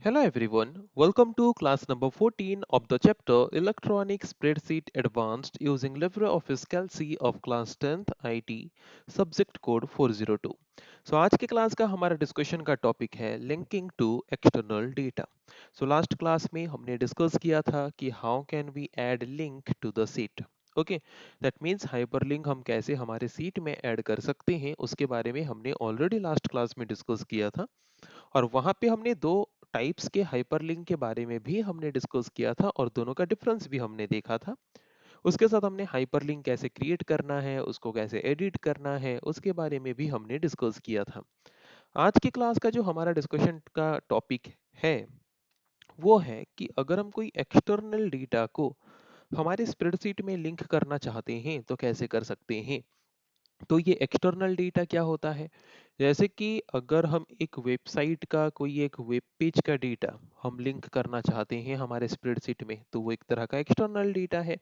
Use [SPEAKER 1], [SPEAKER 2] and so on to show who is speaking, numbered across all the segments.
[SPEAKER 1] Hello everyone, welcome to class number 14 of the chapter Electronic Spreadsheet Advanced using LibreOffice Calc of class 10th IT subject code 402. So आज के class का हमारा discussion का topic है linking to external data. So last class में हमने discuss किया था कि how can we add link to the sheet. Okay, that means hyperlink हम कैसे हमारे सीट में ऐड कर सकते हैं उसके बारे में हमने ऑलरेडी लास्ट क्लास में डिस्कस किया था. और वहां पे हमने दो टाइप्स के हाइपरलिंक के बारे में भी हमने डिस्कस किया था और दोनों का डिफरेंस भी हमने देखा था. उसके साथ हमने हाइपरलिंक कैसे क्रिएट करना है, उसको कैसे एडिट करना है, उसके बारे में भी हमने डिस्कस किया था. आज की क्लास का जो हमारा डिस्कशन का टॉपिक है वो है कि अगर हम कोई एक्सटर्नल डेटा को हमारे स्प्रेडशीट में लिंक करना चाहते हैं तो कैसे कर सकते हैं. तो ये एक्सटर्नल डेटा क्या होता है? जैसे कि अगर हम एक वेबसाइट का कोई एक वेब पेज का डेटा हम लिंक करना चाहते हैं हमारे स्प्रेडशीट में तो वो एक तरह का एक्सटर्नल डेटा है.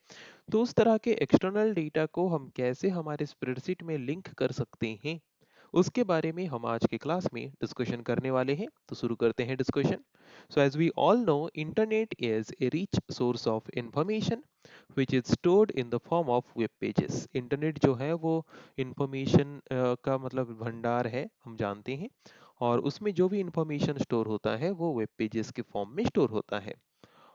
[SPEAKER 1] तो उस तरह के एक्सटर्नल डेटा को हम कैसे हमारे स्प्रेडशीट में लिंक कर सकते हैं उसके बारे में हम आज के क्लास में डिस्कशन करने वाले हैं. तो शुरू करते हैं discussion. So as we all know, internet is a rich source of information which is stored in the form of web pages. Internet जो है वो इंफॉर्मेशन का मतलब भंडार है, हम जानते हैं. और उसमें जो भी इंफॉर्मेशन स्टोर होता है वो वेब पेजेस के फॉर्म में स्टोर होता है.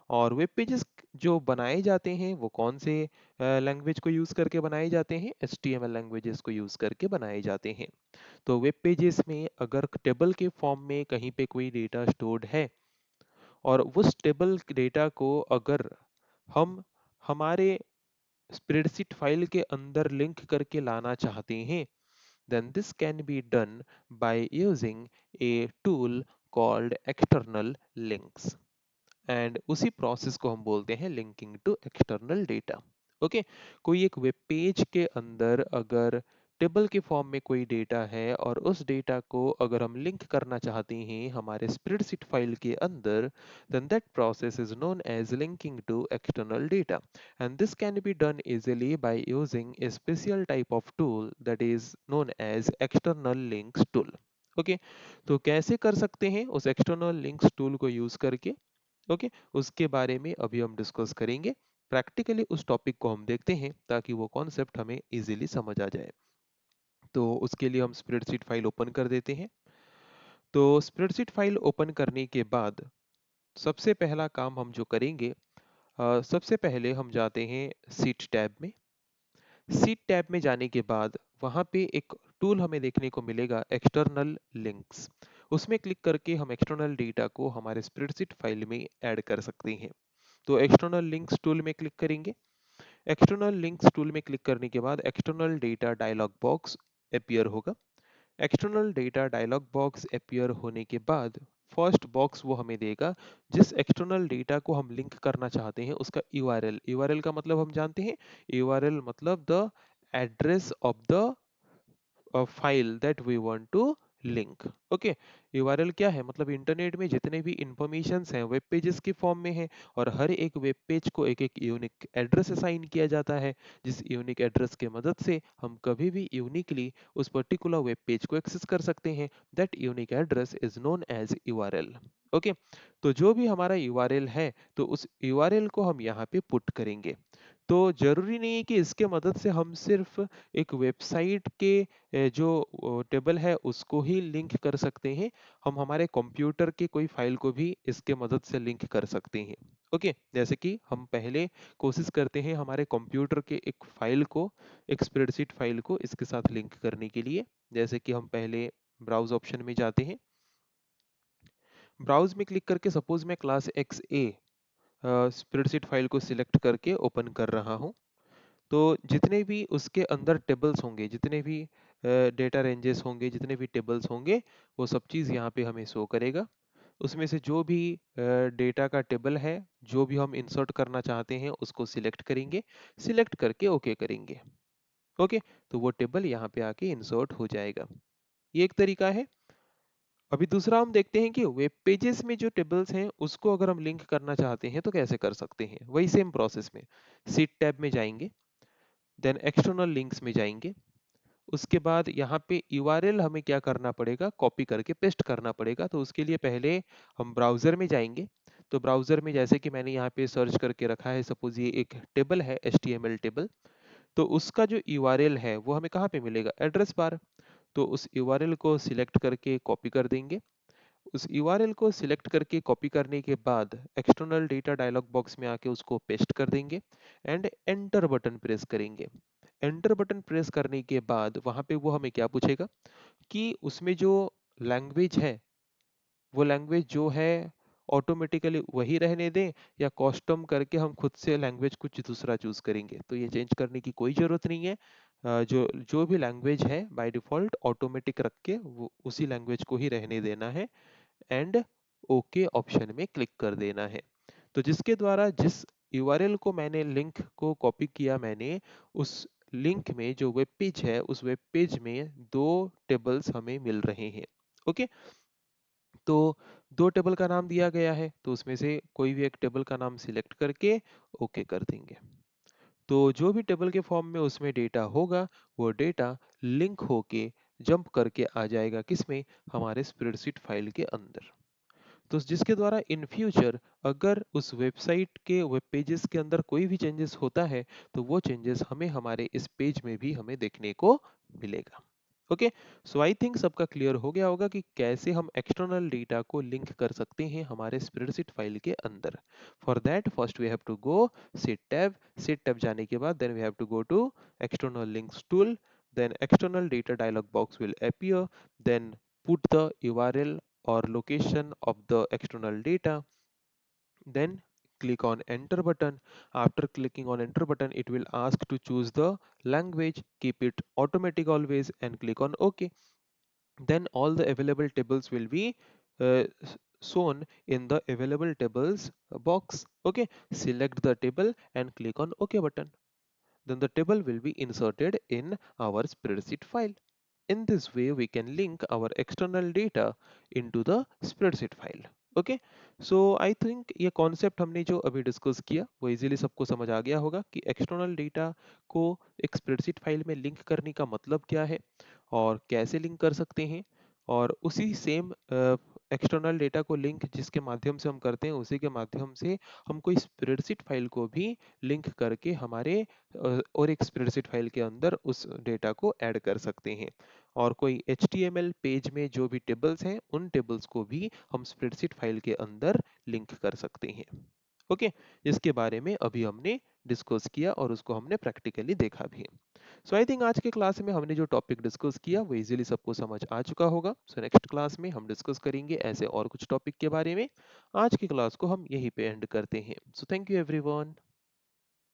[SPEAKER 1] और वेब पेजेस जो बनाए जाते हैं वो कौन से लैंग्वेज को यूज़ करके बनाए जाते हैं? HTML लैंग्वेजेस को यूज़ करके बनाए जाते हैं. तो वेब पेजेस में अगर टेबल के फॉर्म में कहीं पे कोई डेटा स्टोर्ड है और उस टेबल डेटा को अगर हम हमारे स्प्रेडशीट फाइल के अंदर लिंक करके लाना चाहते हैं then this can be done by using a tool called external links. And उसी प्रोसेस को हम बोलते हैं linking to external data. Okay, कोई एक वेब पेज के अंदर अगर टेबल के फॉर्म में कोई डेटा है और उस डेटा को अगर हम लिंक करना चाहते हैं हमारे स्प्रेडशीट फाइल के अंदर then that process is known as linking to external data, and this can be done easily by using a special type of tool that is known as external links tool. Okay, तो कैसे कर सकते हैं उस external links tool को use करके? Okay, उसके बारे में अभी हम डिस्कस करेंगे. प्रैक्टिकली उस टॉपिक को हम देखते हैं ताकि वो कॉन्सेप्ट हमें इजीली समझ आ जाए. तो उसके लिए हम स्प्रेडशीट फाइल ओपन कर देते हैं. तो स्प्रेडशीट फाइल ओपन करने के बाद सबसे पहला काम हम जो करेंगे, सबसे पहले हम जाते हैं सीट टैब में. सीट टैब में जाने के बाद वहाँ पे एक टूल हमें देखने को मिलेगा एक्सटर्नल लिंक्स. उसमें क्लिक करके हम एक्सटर्नल डेटा को हमारे स्प्रेडशीट फाइल में ऐड कर सकते हैं. तो एक्सटर्नल लिंक्स टूल में क्लिक करेंगे. एक्सटर्नल लिंक्स टूल में क्लिक करने के बाद external data dialog box appear होगा. External data dialog box appear होने के बाद फर्स्ट बॉक्स वो हमें देगा जिस एक्सटर्नल डेटा को हम लिंक करना चाहते हैं उसका यूआरएल. यूआरएल का मतलब हम जानते हैं, यूआरएल मतलब the address of the file that we want to link. Okay, URL क्या है? मतलब इंटरनेट में जितने भी इंफॉर्मेशंस हैं वेब पेजेस के फॉर्म में है और हर एक वेब पेज को एक एक यूनिक एड्रेस असाइन किया जाता है जिस यूनिक एड्रेस के मदद से हम कभी भी यूनिकली उस पर्टिकुलर वेब पेज को एक्सेस कर सकते हैं. That unique address is known as URL. Okay, तो जो भी हमारा यूआरएल है तो उस यूआरएल को हम यहाँ पे पुट करेंगे. तो जरूरी नहीं है कि इसके मदद से हम सिर्फ एक वेबसाइट के जो टेबल है उसको ही लिंक कर सकते हैं. हम हमारे कंप्यूटर के कोई फाइल को भी इसके मदद से लिंक कर सकते हैं. ओके, जैसे कि हम पहले कोशिश करते हैं हमारे कंप्यूटर के एक फाइल को, एक स्प्रेडशीट फाइल को इसके साथ लिंक करने के लिए. जैसे कि हम पहले ब्राउज ऑप्शन में जाते हैं. ब्राउज में क्लिक करके सपोज मैं क्लास एक्स ए स्प्रेडशीट फाइल को सिलेक्ट करके ओपन कर रहा हूँ. तो जितने भी उसके अंदर टेबल्स होंगे, जितने भी डेटा रेंजेस होंगे, जितने भी टेबल्स होंगे वो सब चीज़ यहाँ पे हमें शो करेगा. उसमें से जो भी डेटा का टेबल है जो भी हम इंसर्ट करना चाहते हैं उसको सिलेक्ट करेंगे. सिलेक्ट करके ओके करेंगे. ओके, तो वो टेबल यहाँ पे आके इंसर्ट हो जाएगा. ये एक तरीका है. अभी दूसरा हम देखते हैं कि वेब पेजेस में जो टेबल्स हैं उसको अगर हम लिंक करना चाहते हैं तो कैसे कर सकते हैं. वही सेम प्रोसेस में सीट टैब में जाएंगे, देन एक्सटर्नल लिंक्स में जाएंगे. उसके बाद यहाँ पे यूआरएल हमें क्या करना पड़ेगा, कॉपी करके पेस्ट करना पड़ेगा। तो उसके लिए पहले हम ब्राउजर में जाएंगे। तो ब्राउजर में जैसे कि मैंने यहाँ पे सर्च करके रखा है, सपोज ये एक टेबल है, एचटीएमएल टेबल। तो उसका जो यूआरएल है वो हमें कहाँ पे मिलेगा, एड्रेस बार। तो उस यूआरएल को सिलेक्ट करके कॉपी कर देंगे। उस यूआरएल को सिलेक्ट करके कॉपी करने के बाद एक्सटर्नल डेटा डायलॉग बॉक्स में आके उसको पेस्ट कर देंगे एंड एंटर बटन प्रेस करेंगे। एंटर बटन प्रेस करने के बाद वहां पे वो हमें क्या पूछेगा कि उसमें जो लैंग्वेज है, वो लैंग्वेज जो है ऑटोमेटिकली वही रहने दें या कस्टम करके हम खुद से लैंग्वेज कुछ दूसरा चूज करेंगे। तो ये चेंज करने की कोई जरूरत नहीं है। जो जो भी लैंग्वेज है बाय डिफॉल्ट ऑटोमेटिक रख के वो उसी लैंग्वेज को ही रहने देना है एंड ओके ऑप्शन में क्लिक कर देना है। तो जिसके द्वारा जिस यूआरएल को मैंने लिंक को कॉपी किया मैंने, उस लिंक में जो वेब पेज है उस वेब पेज में दो टेबल्स हमें मिल रहे हैं। ओके। तो दो टेबल का नाम दिया गया है, तो उसमें से कोई भी एक टेबल का नाम सिलेक्ट करके ओके कर देंगे। तो जो भी टेबल के फॉर्म में उसमें डेटा होगा वो डेटा लिंक होके जंप करके आ जाएगा किसमें, हमारे स्प्रेडशीट फाइल के अंदर। तो जिसके द्वारा इन फ्यूचर अगर उस वेबसाइट के वेब पेजेस के अंदर कोई भी चेंजेस होता है तो वो चेंजेस हमें हमारे इस पेज में भी हमें देखने को मिलेगा। ओके। सो आई थिंक सबका क्लियर हो गया होगा कि कैसे हम एक्सटर्नल डेटा को लिंक कर सकते हैं हमारे स्प्रेडशीट फाइल के अंदर। For that first we have to go set tab जाने के बाद then we have to go to external links tool, then external data dialog box will appear, then put the URL or location of the external data, then click on enter button. After clicking on enter button it will ask to choose the language, keep it automatic always and click on ok. Then all the available tables will be shown in the available tables box. Okay, select the table and click on ok button. Then the table will be inserted in our spreadsheet file. In this way we can link our external data into the spreadsheet file. Okay. So I think ये concept हमने जो अभी discuss किया वो easily सबको समझ आ गया होगा कि एक्सटर्नल डेटा को एक स्प्रेडशीट फाइल में लिंक करने का मतलब क्या है और कैसे लिंक कर सकते हैं। और उसी सेम एक्सटर्नल डेटा को लिंक जिसके माध्यम से हम करते हैं उसी के माध्यम से हम कोई स्प्रेडशीट फाइल को भी लिंक करके हमारे और एक स्प्रेडशीट फाइल के अंदर उस डेटा को ऐड कर सकते हैं। और कोई HTML पेज में जो भी टेबल्स हैं उन टेबल्स को भी हम स्प्रेडशीट फाइल के अंदर लिंक कर सकते हैं। ओके। इसके बारे में अभी हमने डिस्कस किया और उसको हमने प्रैक्टिकली देखा भी। सो आई थिंक आज के क्लास में हमने जो टॉपिक डिस्कस किया वो इजीली सबको समझ आ चुका होगा। सो नेक्स्ट क्लास में हम डिस्कस करेंगे ऐसे और कुछ टॉपिक के बारे में। आज की क्लास को हम यहीं पे एंड करते हैं। So thank you everyone.